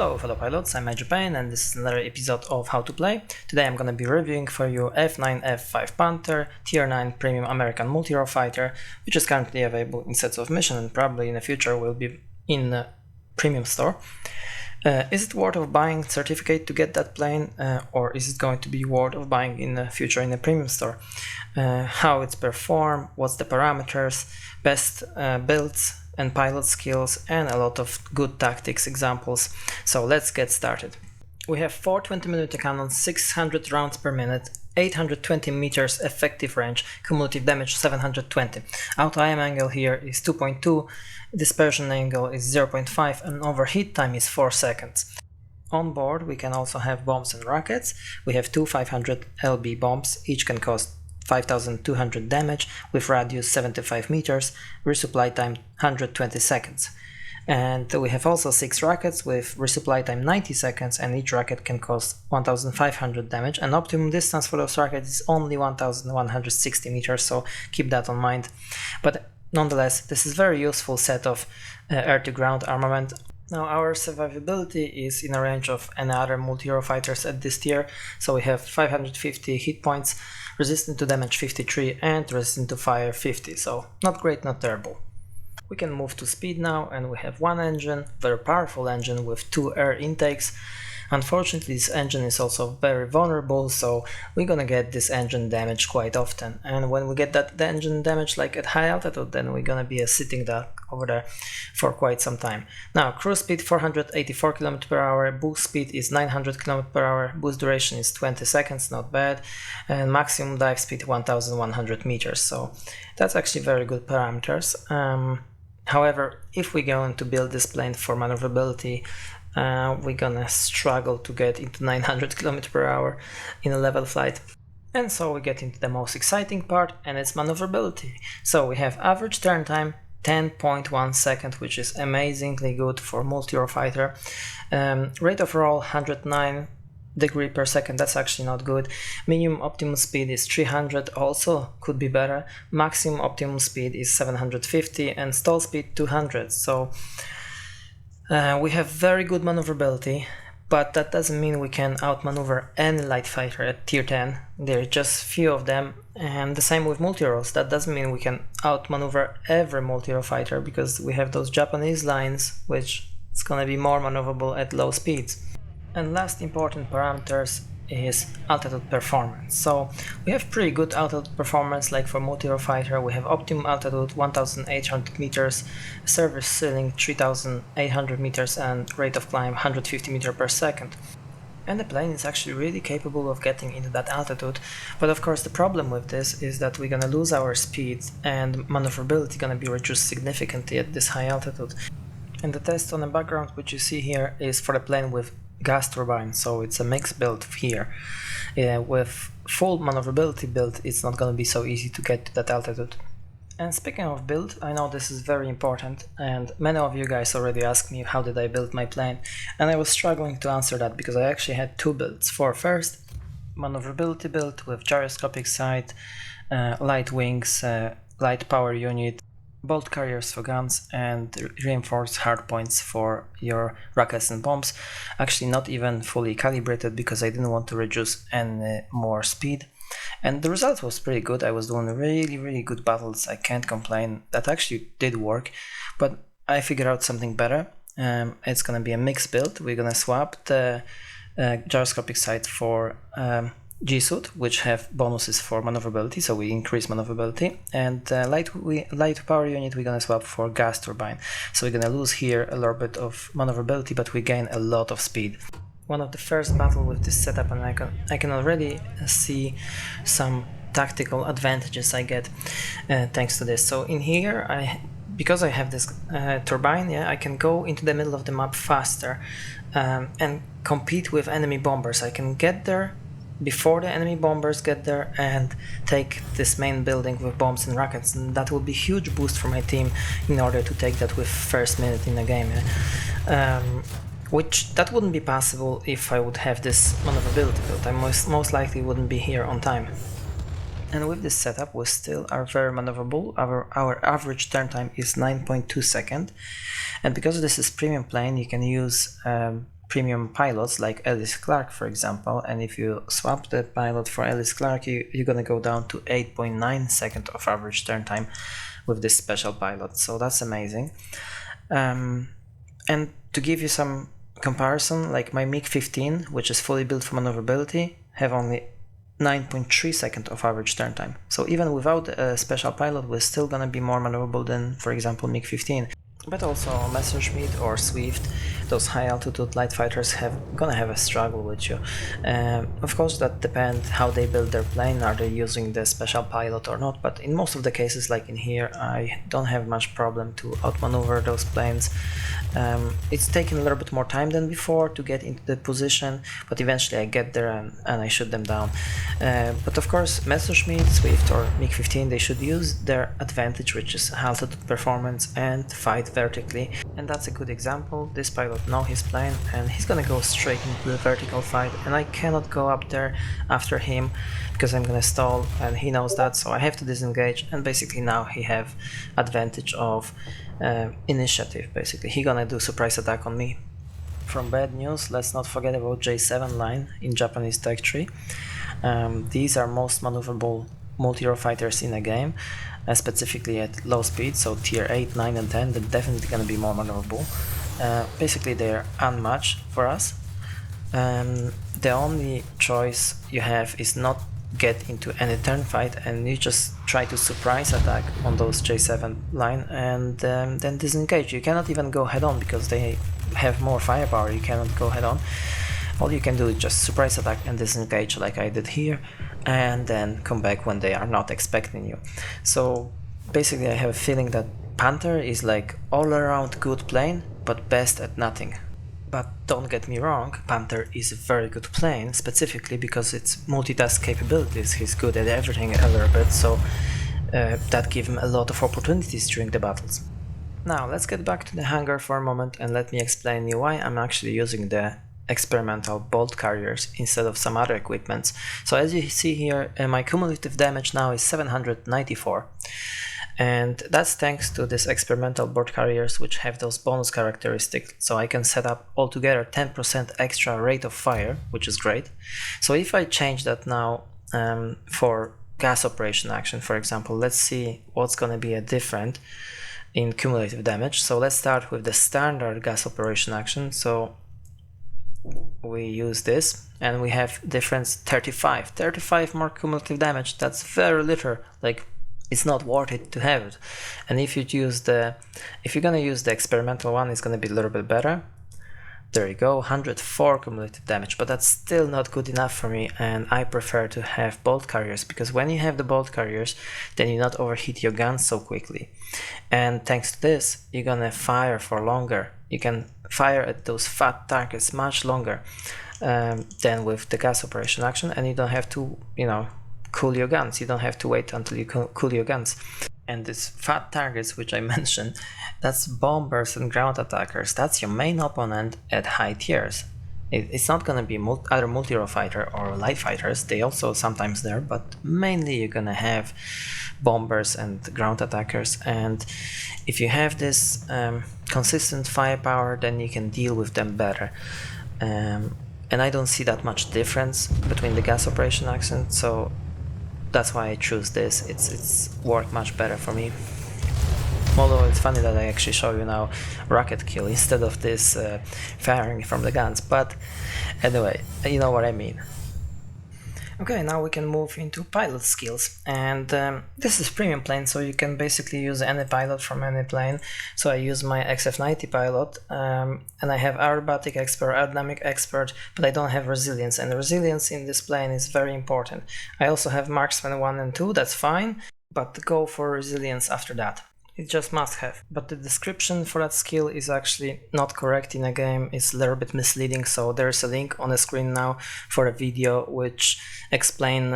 Hello fellow pilots, I'm Japan and this is another episode of How to Play. Today I'm gonna be reviewing for you F9F-5 Panther, Tier 9 Premium American Multi-Role Fighter, which is currently available in sets of mission and probably in the future will be in a premium store. Is it worth of buying certificate to get that plane, or is it going to be worth of buying in the future in a premium store? How it's perform, what's the parameters, best builds and pilot skills, and a lot of good tactics examples. So let's get started. We have 4 20mm cannons, 600 rounds per minute, 820 meters effective range, cumulative damage 720. Auto aim angle here is 2.2, dispersion angle is 0.5, and overheat time is 4 seconds. On board we can also have bombs and rockets. We have two 500 lb bombs, each can cost 5200 damage with radius 75 meters, resupply time 120 seconds. And we have also 6 rockets with resupply time 90 seconds, and each rocket can cost 1500 damage, and optimum distance for those rockets is only 1160 meters, so keep that in mind. But nonetheless, this is very useful set of air-to-ground armament. Now our survivability is in a range of any other multi-role fighters at this tier, so we have 550 hit points, resistant to damage 53 and resistant to fire 50, so not great, not terrible. We can move to speed now, and we have one engine, very powerful engine with 2 air intakes. Unfortunately this engine is also very vulnerable, so we're gonna get this engine damage quite often, and when we get that engine damage like at high altitude, then we're gonna be a sitting duck over there for quite some time. Now cruise speed 484 km/h, boost speed is 900 km/h, boost duration is 20 seconds, not bad, and maximum dive speed 1100 meters, so that's actually very good parameters. However, if we're going to build this plane for maneuverability, we're gonna struggle to get into 900 km/h in a level flight. And so we get into the most exciting part, and it's maneuverability. So we have average turn time 10.1 seconds, which is amazingly good for multi-role fighter. Rate of roll 109 degree per second, that's actually not good. Minimum optimum speed is 300, also could be better. Maximum optimum speed is 750 and stall speed 200. So we have very good maneuverability, but that doesn't mean we can outmaneuver any light fighter at tier 10. There are just few of them, and the same with multi-roles. That doesn't mean we can outmaneuver every multi-role fighter, because we have those Japanese lines, which is gonna be more maneuverable at low speeds. And last important parameters is altitude performance. So we have pretty good altitude performance, like for multi-role fighter we have optimum altitude 1800 meters, service ceiling 3800 meters, and rate of climb 150 meters per second. And the plane is actually really capable of getting into that altitude, but of course the problem with this is that we're gonna lose our speed and maneuverability gonna be reduced significantly at this high altitude. And the test on the background which you see here is for the plane with gas turbine, so it's a mixed build here. With full maneuverability build, it's not going to be so easy to get to that altitude. And speaking of build, I know this is very important, and many of you guys already asked me how did I build my plane, and I was struggling to answer that because I actually had 2 builds. For first, maneuverability build with gyroscopic sight, light wings, light power unit, bolt carriers for guns, and reinforced hardpoints for your rockets and bombs. Actually not even fully calibrated because I didn't want to reduce any more speed. And the result was pretty good. I was doing really good battles, I can't complain. That actually did work, but I figured out something better. It's gonna be a mixed build. We're gonna swap the gyroscopic sight for G-suit, which have bonuses for maneuverability, so we increase maneuverability, and light power unit we're gonna swap for gas turbine. So we're gonna lose here a little bit of maneuverability, but we gain a lot of speed. One of the first battle with this setup, and I can already see some tactical advantages I get thanks to this. So in here, because I have this turbine, yeah, I can go into the middle of the map faster and compete with enemy bombers. I can get there before the enemy bombers get there and take this main building with bombs and rockets, and that will be a huge boost for my team in order to take that with first minute in the game, which that wouldn't be possible if I would have this maneuverability build. I most likely wouldn't be here on time. And with this setup we still are very maneuverable. Our average turn time is 9.2 seconds, and because this is premium plane you can use premium pilots like Ellis Clark, for example, and if you swap the pilot for Ellis Clark, you're gonna go down to 8.9 seconds of average turn time with this special pilot, so that's amazing. And to give you some comparison, like my MiG-15, which is fully built for maneuverability, have only 9.3 seconds of average turn time. So even without a special pilot, we're still gonna be more maneuverable than, for example, MiG-15. But also Messerschmitt or Swift, those high altitude light fighters gonna have a struggle with you. Of course that depends how they build their plane, are they using the special pilot or not, but in most of the cases, like in here, I don't have much problem to outmaneuver those planes. It's taken a little bit more time than before to get into the position, but eventually I get there and I shoot them down. But of course Messerschmitt, Swift or MiG-15, they should use their advantage, which is altitude performance, and fight vertically, and that's a good example. This pilot knows his plane and he's gonna go straight into the vertical fight, and I cannot go up there after him because I'm gonna stall, and he knows that, so I have to disengage, and basically now he have advantage of initiative. Basically he gonna do surprise attack on me. From bad news, let's not forget about J7 line in Japanese tech tree. These are most maneuverable multi-role fighters in a game, specifically at low speed, so tier 8, 9 and 10, they're definitely gonna be more maneuverable. Basically they're unmatched for us. The only choice you have is not get into any turn fight, and you just try to surprise attack on those J7 line and then disengage. You cannot even go head on because they have more firepower, you cannot go head on. All you can do is just surprise attack and disengage like I did here, and then come back when they are not expecting you. So basically I have a feeling that Panther is like all around good plane, but best at nothing. But don't get me wrong, Panther is a very good plane, specifically because its multitask capabilities. He's good at everything a little bit, so that gives him a lot of opportunities during the battles. Now let's get back to the hangar for a moment and let me explain you why I'm actually using the experimental bolt carriers instead of some other equipments. So as you see here, my cumulative damage now is 794, and that's thanks to this experimental bolt carriers, which have those bonus characteristics, so I can set up altogether 10% extra rate of fire, which is great. So if I change that now for gas operation action, for example, let's see what's gonna be a different in cumulative damage. So let's start with the standard gas operation action. So we use this and we have difference 35 more cumulative damage. That's very little, like it's not worth it to have it. And if you're gonna use the experimental one, it's gonna be a little bit better. There you go, 104 cumulative damage, but that's still not good enough for me, and I prefer to have bolt carriers, because when you have the bolt carriers, then you not overheat your guns so quickly. And thanks to this, you're gonna fire for longer. You can fire at those fat targets much longer than with the gas operation action, and you don't have to, cool your guns. You don't have to wait until you cool your guns. And these fat targets, which I mentioned, that's bombers and ground attackers. That's your main opponent at high tiers. It's not gonna be other multi-role fighter or light fighters. They also sometimes there, but mainly you're gonna have bombers and ground attackers. And if you have this consistent firepower, then you can deal with them better. And I don't see that much difference between the gas operation action, so that's why I choose this. It's worked much better for me. Although it's funny that I actually show you now rocket kill instead of this firing from the guns, but anyway, you know what I mean. Okay, now we can move into pilot skills, and this is premium plane, so you can basically use any pilot from any plane. So I use my XF90 pilot, and I have aerobatic expert, aerodynamic expert, but I don't have resilience, and resilience in this plane is very important. I also have marksman 1 and 2, that's fine, but go for resilience after that. It just must have. But the description for that skill is actually not correct in a game. It's a little bit misleading, so there's a link on the screen now for a video which explain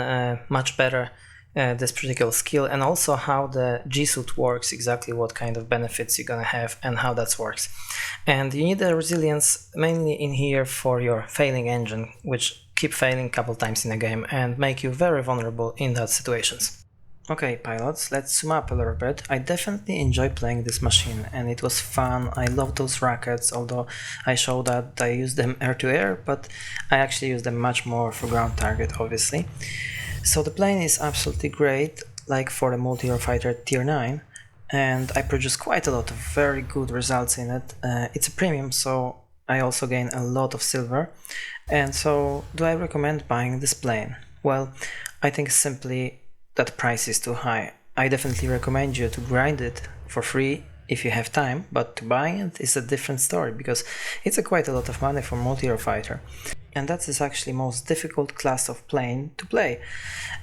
much better this particular skill, and also how the G-suit works, exactly what kind of benefits you're gonna have and how that works. And you need the resilience mainly in here for your failing engine, which keep failing a couple times in a game and make you very vulnerable in that situations. Okay, pilots, let's zoom up a little bit. I definitely enjoy playing this machine and it was fun. I love those rockets, although I showed that I use them air-to-air, but I actually use them much more for ground target, obviously. So the plane is absolutely great, like for the multi-Eurofighter Tier 9, and I produce quite a lot of very good results in it. It's a premium, so I also gain a lot of silver. And so, do I recommend buying this plane? Well, I think simply that price is too high. I definitely recommend you to grind it for free if you have time, but to buy it is a different story because it's quite a lot of money for multi-Eurofighter. And that is actually most difficult class of plane to play.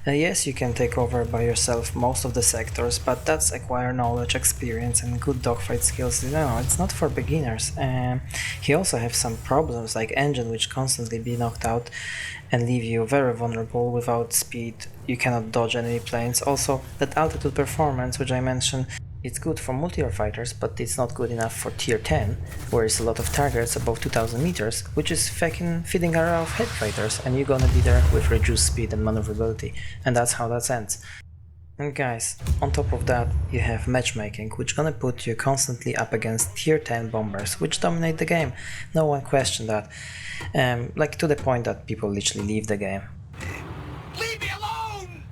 Yes, you can take over by yourself most of the sectors, but that's acquire knowledge, experience and good dogfight skills. No, it's not for beginners. He also have some problems like engine which constantly be knocked out and leave you very vulnerable without speed. You cannot dodge enemy planes. Also, that altitude performance which I mentioned, it's good for multi-fighters, but it's not good enough for tier 10, where it's a lot of targets above 2000 meters, which is fucking feeding around of head fighters, and you're gonna be there with reduced speed and maneuverability, and that's how that ends. And guys, on top of that, you have matchmaking, which gonna put you constantly up against tier 10 bombers, which dominate the game. No one questioned that. Like to the point that people literally leave the game. Leave me alone!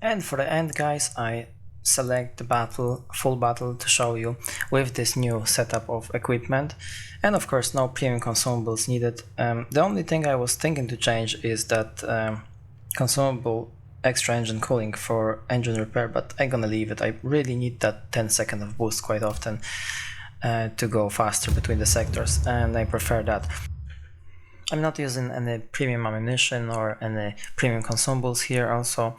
And for the end, guys, I select the full battle to show you with this new setup of equipment, and of course no premium consumables needed. The only thing I was thinking to change is that consumable extra engine cooling for engine repair, but I'm gonna leave it. I really need that 10 seconds of boost quite often to go faster between the sectors, and I prefer that. I'm not using any premium ammunition or any premium consumables here also,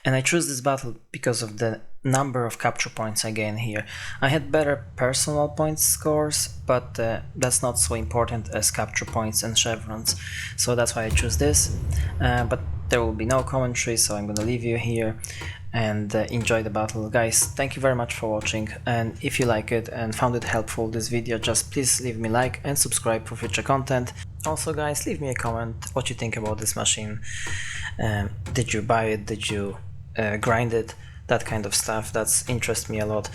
and I choose this battle because of the number of capture points I gain here. I had better personal points scores, but that's not so important as capture points and chevrons, so that's why I choose this. But there will be no commentary, so I'm gonna leave you here and enjoy the battle. Guys, thank you very much for watching, and if you like it and found it helpful, this video, just please leave me a like and subscribe for future content. Also guys, leave me a comment what you think about this machine. Did you buy it? Did you grind it? That kind of stuff, that's interests me a lot.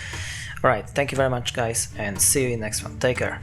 Alright, thank you very much guys, and see you in the next one. Take care.